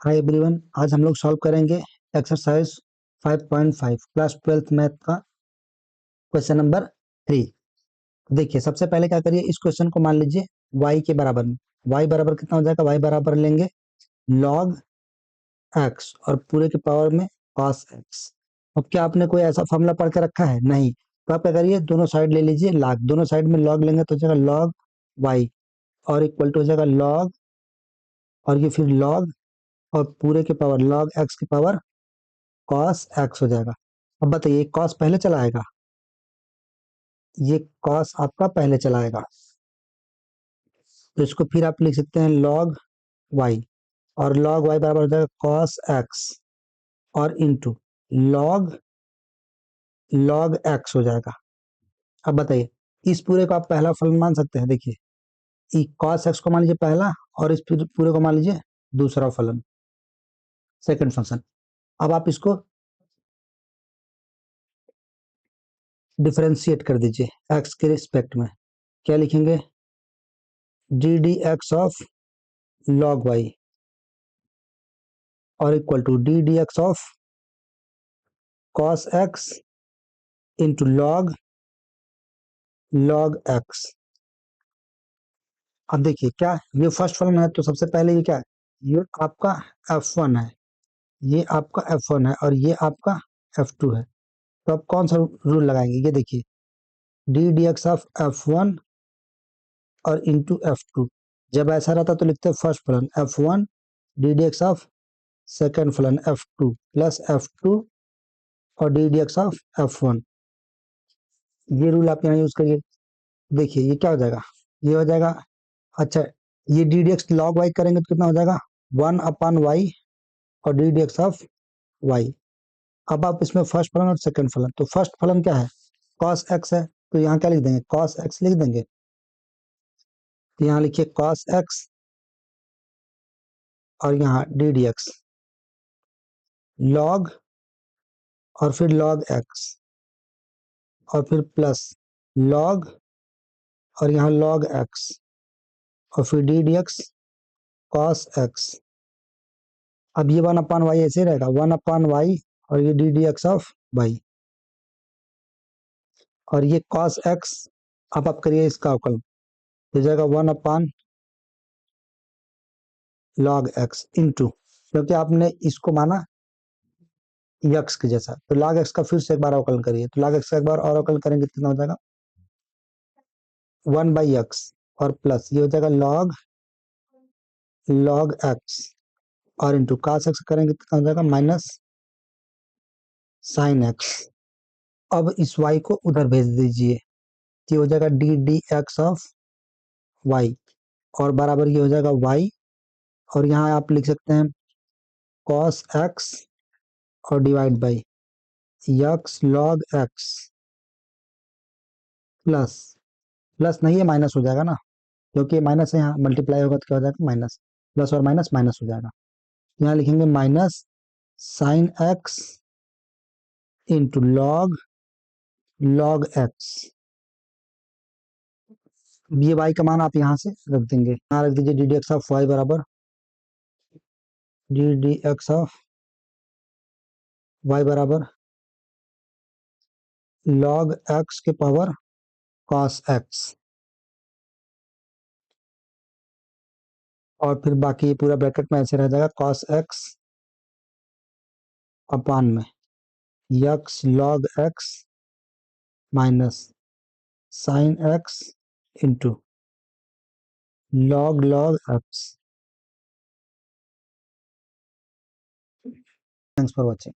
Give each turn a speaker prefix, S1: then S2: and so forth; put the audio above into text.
S1: Hi everyone, आज हम लोग सॉल्व करेंगे एक्सरसाइज 5.5 क्लास 12th मैथ का क्वेश्चन नंबर 3। देखिए, सबसे पहले क्या करिए, इस क्वेश्चन को मान लीजिए y के बराबर में। y बराबर कितना हो जाएगा? y बराबर लेंगे log x और पूरे के पावर में cos x। अब क्या आपने कोई ऐसा फॉर्मूला पढ़ के रखा है? नहीं। तो आप क्या करिए, दोनों साइड ले लीजिए log, दोनों साइड में log लेंगे तो हो जाएगा log y और इक्वल टू हो जाएगा log और ये फिर log और पूरे के पावर log x की पावर cos x हो जाएगा। अब बताइए, cos पहले चला आएगा, ये cos आपका पहले चला आएगा, तो इसको फिर आप लिख सकते हैं log y और log y बराबर हो जाएगा cos x और इंटू log x हो जाएगा। अब बताइए, इस पूरे को आप पहला फलन मान सकते हैं। देखिए, cos x को मान लीजिए पहला और इस पूरे को मान लीजिए दूसरा फलन, सेकंड फंक्शन। अब आप इसको डिफरेंशिएट कर दीजिए x के रिस्पेक्ट में। क्या लिखेंगे? D d x of log y और equal to d d x of cos x into log x। अब देखिए, क्या ये फर्स्ट फलन है, तो सबसे पहले ये क्या है? ये आपका f1 है, ये आपका f1 है और ये आपका f2 है। तो आप कौन सा रूल लगाएंगे? ये देखिए, D d x of f1 और इंटू f2। जब ऐसा रहता तो लिखते फर्स्ट फलन f1 D d x of second फलन f2 प्लस f2 और d d x of f1। ये रूल आप यहाँ यूज करिए। देखिए, ये क्या हो जाएगा? ये हो जाएगा, अच्छा, ये d d x log y करेंगे तो कितना हो जाएगा? 1/y और d d x of y. अब आप इसमें फर्स्ट फलन और सेकंड फलन, तो फर्स्ट फलन क्या है? cos x है, तो यहाँ क्या लिख देंगे? cos x लिख देंगे। तो यहाँ लिखिए cos x और यहाँ डी डी एक्स लॉग और फिर log x और फिर प्लस log और यहाँ log x और फिर D d x cos x। अब ये 1/y ऐसे रहेगा, 1/y और ये d d x of y और ये cos x। अब आप करिए इसका अवकलन, हो जाएगा 1/log x इंटू, क्योंकि आपने इसको माना x के जैसा, तो log x का फिर से एक बार अवकलन करिए। तो log x का एक बार और अवकलन करेंगे कितना हो जाएगा? 1/x और प्लस ये हो जाएगा log x और इंटू cos x करेंगे कितना हो जाएगा? Minus sin x। अब इस y को उधर भेज दीजिए, ये हो जाएगा D d x of y और बराबर ये हो जाएगा y और यहाँ आप लिख सकते हैं cos x और divide by x log x plus, plus नहीं है माइनस हो जाएगा ना, क्योंकि माइनस है, यहाँ मल्टीप्लाई होगा तो क्या हो जाएगा? माइनस। प्लस और माइनस माइनस हो जाएगा। यहाँ लिखेंगे minus sine x into log x। ये y का मान आप यहाँ से रख देंगे, यहाँ रख दीजिए d d x of y बराबर d d x of y बराबर log x के पावर cos x और फिर बाकी ये पूरा ब्रैकेट में ऐसे रह जाएगा cos x अपान में x log x minus sine x into log x। Thanks for watching.